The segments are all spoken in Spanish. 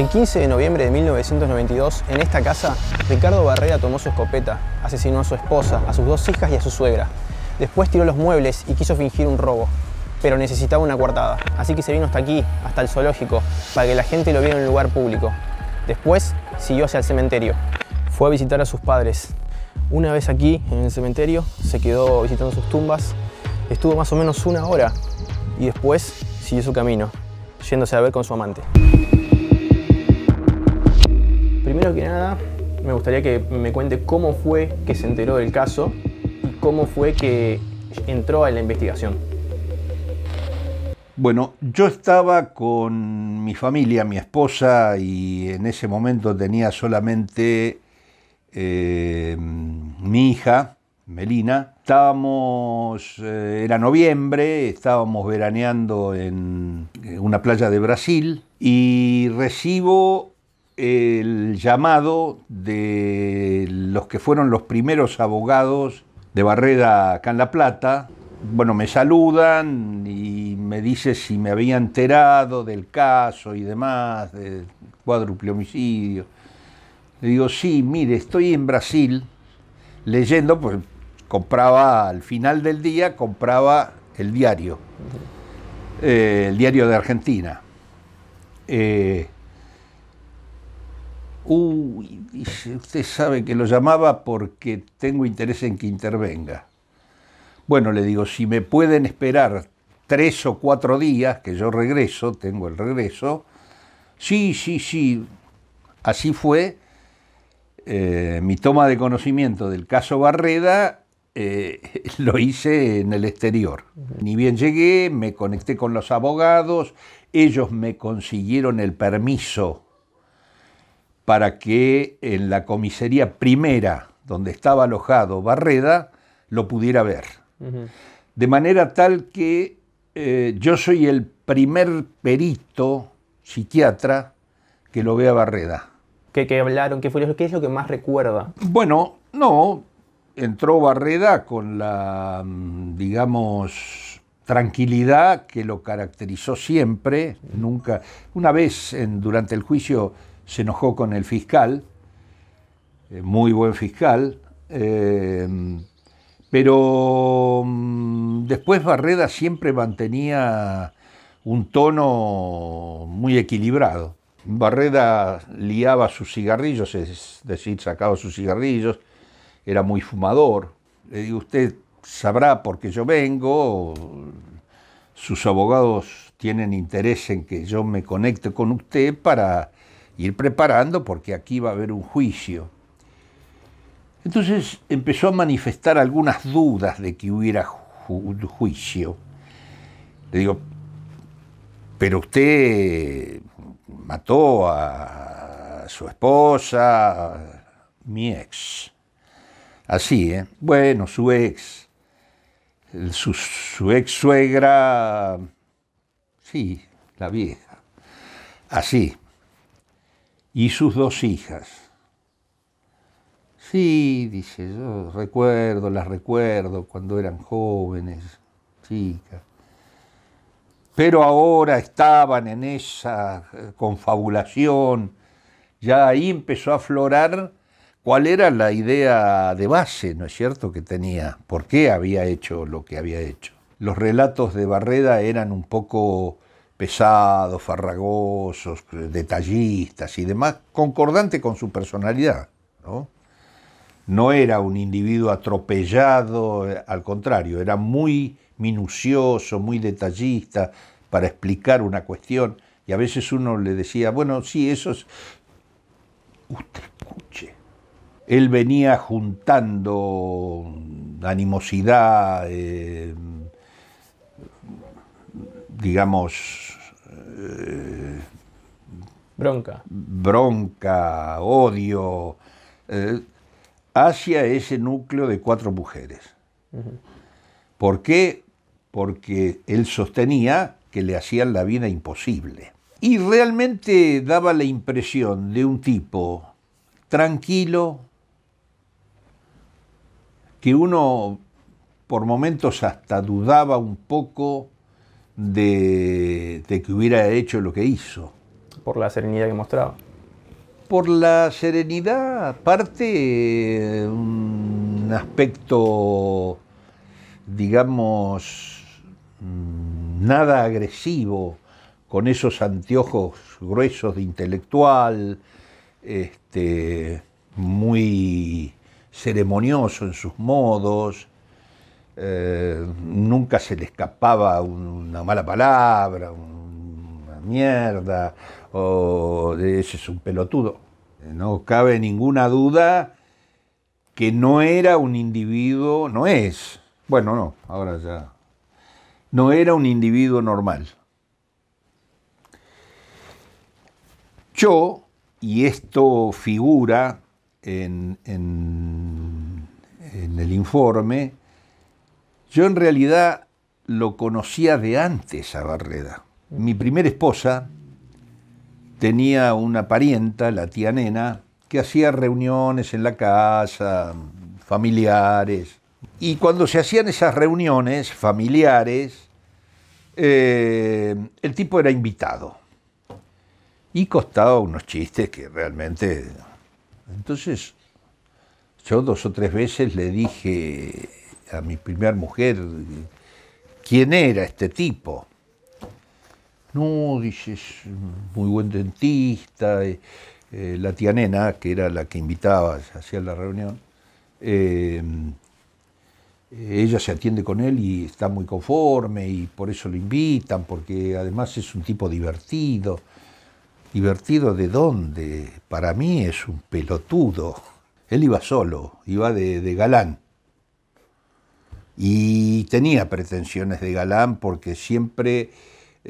El 15 de noviembre de 1992, en esta casa, Ricardo Barreda tomó su escopeta, asesinó a su esposa, a sus 2 hijas y a su suegra. Después tiró los muebles y quiso fingir un robo, pero necesitaba una coartada, así que se vino hasta aquí, hasta el zoológico, para que la gente lo viera en un lugar público. Después siguió hacia el cementerio. Fue a visitar a sus padres. Una vez aquí, en el cementerio, se quedó visitando sus tumbas, estuvo más o menos 1 hora y después siguió su camino, yéndose a ver con su amante. Primero que nada, me gustaría que me cuente cómo fue que se enteró del caso y cómo fue que entró a la investigación. Bueno, yo estaba con mi familia, mi esposa, y en ese momento tenía solamente mi hija, Melina. Era noviembre, estábamos veraneando en una playa de Brasil y recibo el llamado de los que fueron los primeros abogados de Barreda acá en La Plata. Bueno, me saludan y me dice si me había enterado del caso y demás, del cuádruple homicidio. Le digo, sí, mire, estoy en Brasil leyendo, pues compraba al final del día, compraba el diario de Argentina. Dice, usted sabe que lo llamaba porque tengo interés en que intervenga. Bueno, le digo, si me pueden esperar 3 o 4 días, que yo regreso, tengo el regreso. Sí. Así fue mi toma de conocimiento del caso Barreda, lo hice en el exterior. Ni bien llegué, me conecté con los abogados, ellos me consiguieron el permiso para que en la comisaría primera, donde estaba alojado Barreda, lo pudiera ver. De manera tal que yo soy el primer perito psiquiatra que lo ve a Barreda. ¿Qué hablaron? ¿Qué es lo que más recuerda? Bueno, no, entró Barreda con la, digamos, tranquilidad que lo caracterizó siempre. Nunca, una vez durante el juicio se enojó con el fiscal, muy buen fiscal, pero después Barreda siempre mantenía un tono muy equilibrado. Barreda liaba sus cigarrillos, es decir, sacaba sus cigarrillos, era muy fumador. Le digo, usted sabrá por qué yo vengo, sus abogados tienen interés en que yo me conecte con usted para ir preparando porque aquí va a haber un juicio. Entonces empezó a manifestar algunas dudas de que hubiera juicio. Le digo, pero usted mató a su esposa, mi ex. Así, ¿eh? Bueno, su ex. Su ex suegra, sí, la vieja. Así. Y sus 2 hijas. Sí, dice, yo las recuerdo cuando eran jóvenes, chicas. Pero ahora estaban en esa confabulación, ya ahí empezó a aflorar cuál era la idea de base, ¿no es cierto?, que tenía, por qué había hecho lo que había hecho. Los relatos de Barreda eran un poco pesados, farragosos, detallistas y demás, concordante con su personalidad, ¿no? No era un individuo atropellado, al contrario, era muy minucioso, muy detallista para explicar una cuestión, y a veces uno le decía, bueno, sí, eso es... Usted escuche. Él venía juntando animosidad, digamos... bronca, odio, hacia ese núcleo de 4 mujeres. ¿Por qué? Porque él sostenía que le hacían la vida imposible. Y realmente daba la impresión de un tipo tranquilo, que uno por momentos hasta dudaba un poco de que hubiera hecho lo que hizo. por la serenidad que mostraba. Por la serenidad, aparte un aspecto, digamos, nada agresivo, con esos anteojos gruesos de intelectual, muy ceremonioso en sus modos, nunca se le escapaba una mala palabra, una mierda, o ese es un pelotudo. No cabe ninguna duda que no era un individuo, no es, bueno, no, ahora ya, no era un individuo normal. Yo, y esto figura en el informe, yo en realidad lo conocía de antes a Barreda. Mi primera esposa tenía una parienta, la tía Nena, que hacía reuniones en la casa, familiares. Y cuando se hacían esas reuniones familiares, el tipo era invitado. Y costaba unos chistes que realmente... Entonces, yo 2 o 3 veces le dije a mi primera mujer quién era este tipo. No, dice, es muy buen dentista. La tía Nena, que era la que invitaba, hacía la reunión, ella se atiende con él y está muy conforme y por eso lo invitan, porque además es un tipo divertido. ¿Divertido de dónde? Para mí es un pelotudo. Él iba solo, iba de galán. Y tenía pretensiones de galán porque siempre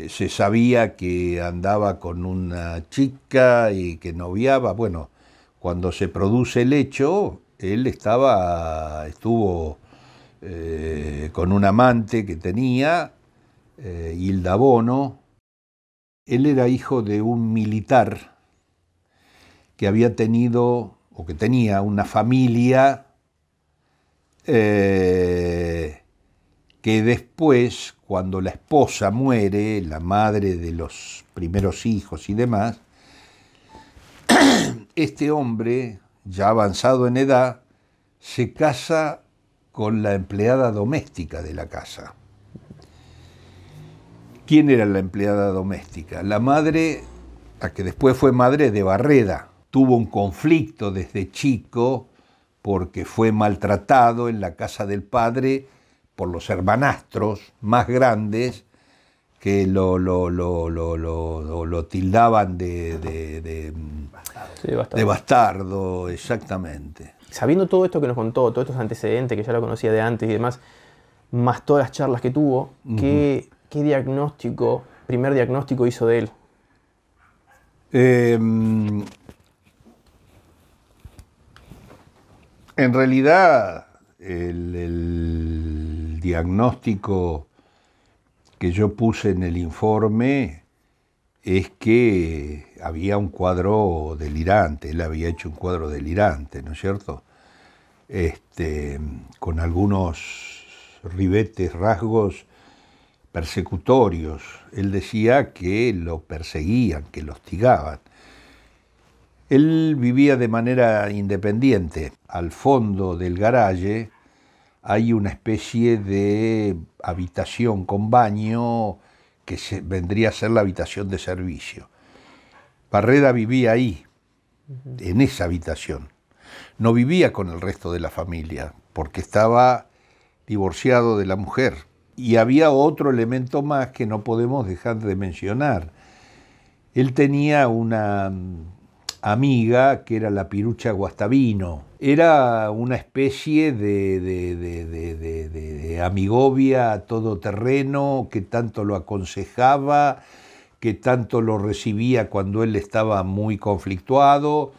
se sabía que andaba con una chica y que noviaba. Bueno, cuando se produce el hecho, él estuvo con un amante que tenía, Hilda Bono. Él era hijo de un militar que había tenido, o que tenía una familia que después, cuando la esposa muere, la madre de los primeros hijos y demás, este hombre, ya avanzado en edad, se casa con la empleada doméstica de la casa. ¿Quién era la empleada doméstica? La madre, la que después fue madre de Barreda. Tuvo un conflicto desde chico porque fue maltratado en la casa del padre por los hermanastros más grandes que lo tildaban de bastardo, exactamente. Sabiendo todo esto que nos contó, todos estos antecedentes que ya lo conocía de antes y demás, más todas las charlas que tuvo, ¿qué primer diagnóstico hizo de él? En realidad, el diagnóstico que yo puse en el informe es que había un cuadro delirante, él había hecho un cuadro delirante, ¿no es cierto? Con algunos ribetes, rasgos persecutorios. Él decía que lo perseguían, que lo hostigaban. Él vivía de manera independiente. Al fondo del garaje hay una especie de habitación con baño que vendría a ser la habitación de servicio. Barreda vivía ahí, en esa habitación. No vivía con el resto de la familia, porque estaba divorciado de la mujer. Y había otro elemento más que no podemos dejar de mencionar. Él tenía una amiga que era la Pirucha Guastavino. Era una especie de amigovia todoterreno que tanto lo aconsejaba, que tanto lo recibía cuando él estaba muy conflictuado.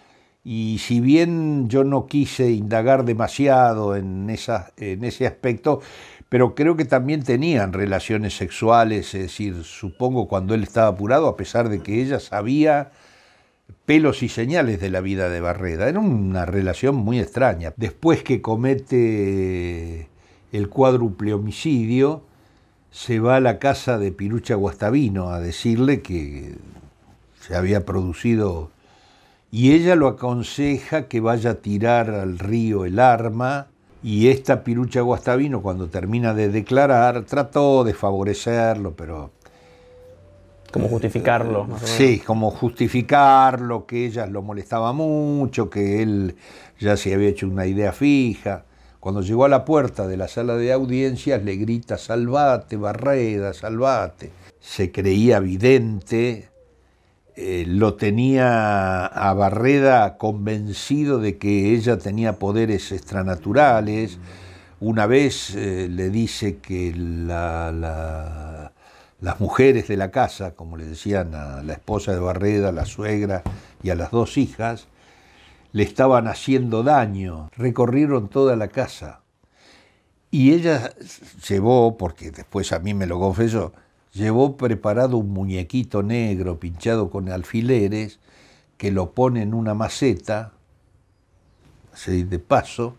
Y si bien yo no quise indagar demasiado en ese aspecto, pero creo que también tenían relaciones sexuales, es decir, supongo cuando él estaba apurado, a pesar de que ella sabía pelos y señales de la vida de Barreda. Era una relación muy extraña. Después que comete el cuádruple homicidio, se va a la casa de Pirucha Guastavino a decirle que se había producido, y ella lo aconseja que vaya a tirar al río el arma, y esta Pirucha Guastavino, cuando termina de declarar, trató de favorecerlo, pero... Como justificarlo, más o menos. Sí, como justificarlo, que ella lo molestaba mucho, que él ya se había hecho una idea fija. Cuando llegó a la puerta de la sala de audiencias le grita: salvate, Barreda, salvate. Se creía vidente, lo tenía a Barreda convencido de que ella tenía poderes extranaturales. Una vez le dice que las mujeres de la casa, como le decían a la esposa de Barreda, a la suegra y a las dos hijas, le estaban haciendo daño. Recorrieron toda la casa. Y ella llevó, porque después a mí me lo confesó, llevó preparado un muñequito negro pinchado con alfileres que lo pone en una maceta, así de paso,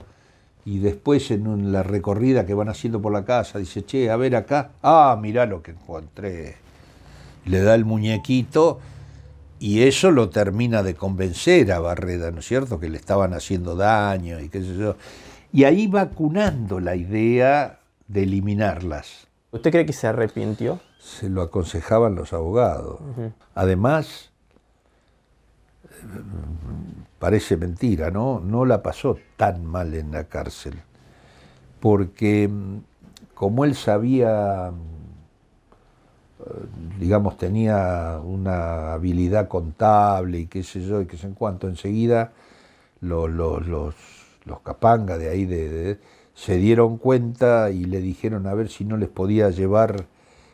y después en la recorrida que van haciendo por la casa, dice: che, a ver acá, mirá lo que encontré. Le da el muñequito y eso lo termina de convencer a Barreda, ¿no es cierto?, que le estaban haciendo daño y qué sé yo. Y ahí va cunando la idea de eliminarlas. ¿Usted cree que se arrepintió? Se lo aconsejaban los abogados. Además, parece mentira, ¿no? No la pasó tan mal en la cárcel, porque como él sabía, digamos, tenía una habilidad contable y qué sé yo, y qué sé en cuánto, enseguida los capangas de ahí se dieron cuenta y le dijeron a ver si no les podía llevar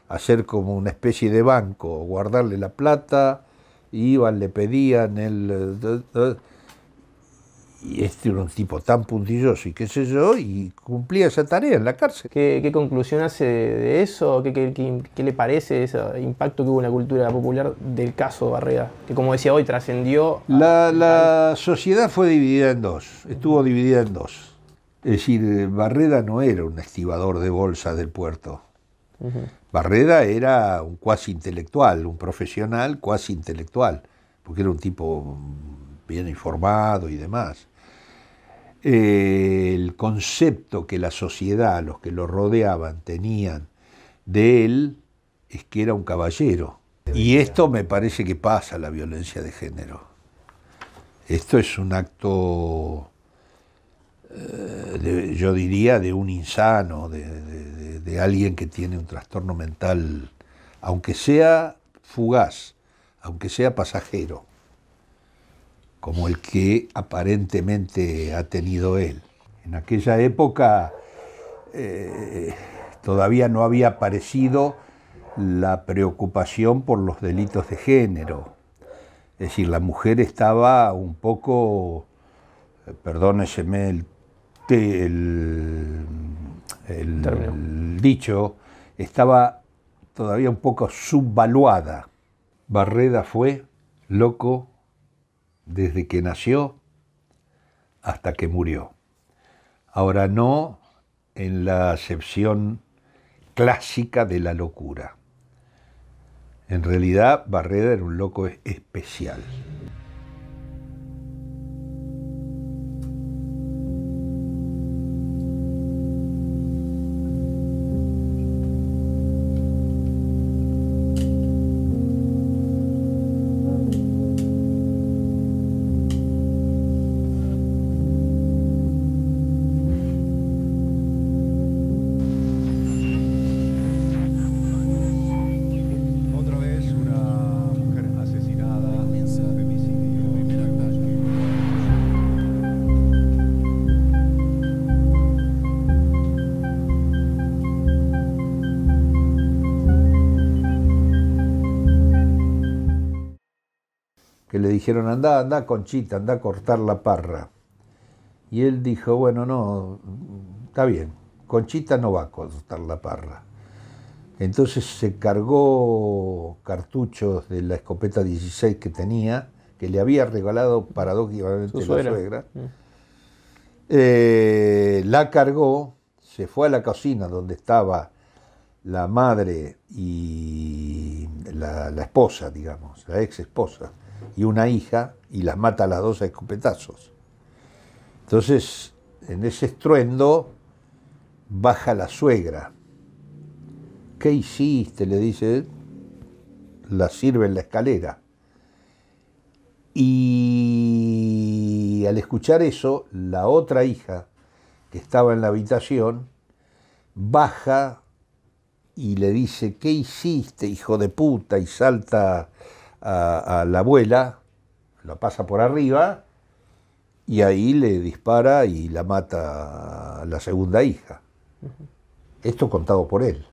a hacer como una especie de banco, guardarle la plata. Iban, le pedían, y este era un tipo tan puntilloso y qué sé yo, y cumplía esa tarea en la cárcel. ¿Qué conclusión hace de eso? ¿Qué le parece ese impacto que hubo en la cultura popular del caso Barreda? Que, como decía hoy, trascendió... La sociedad fue dividida en dos, estuvo dividida en dos. Es decir, Barreda no era un estibador de bolsa del puerto. Barreda era un cuasi intelectual, un profesional cuasi intelectual, porque era un tipo bien informado y demás. El concepto que la sociedad, los que lo rodeaban, tenían de él es que era un caballero. Y esto me parece que pasa la violencia de género. Esto es un acto, yo diría, de un insano, de alguien que tiene un trastorno mental, aunque sea fugaz, aunque sea pasajero, como el que aparentemente ha tenido él. En aquella época todavía no había aparecido la preocupación por los delitos de género. Es decir, la mujer estaba un poco, perdóneseme el dicho, estaba todavía un poco subvaluada. Barreda fue loco desde que nació hasta que murió. Ahora, no en la acepción clásica de la locura. En realidad, Barreda era un loco especial. Que le dijeron: anda Conchita, anda a cortar la parra. Y él dijo: bueno, no, está bien, Conchita no va a cortar la parra. Entonces se cargó cartuchos de la escopeta 16 que tenía, que le había regalado paradójicamente la suegra. La cargó, se fue a la cocina donde estaba la madre y la esposa, digamos, la ex esposa, y una hija, y las mata a las dos a escopetazos. Entonces, en ese estruendo, baja la suegra. ¿Qué hiciste?, le dice. La sirve en la escalera. Y al escuchar eso, la otra hija, que estaba en la habitación, baja y le dice: ¿qué hiciste, hijo de puta? Y salta a la abuela, la pasa por arriba, y ahí le dispara y la mata a la segunda hija. Esto contado por él.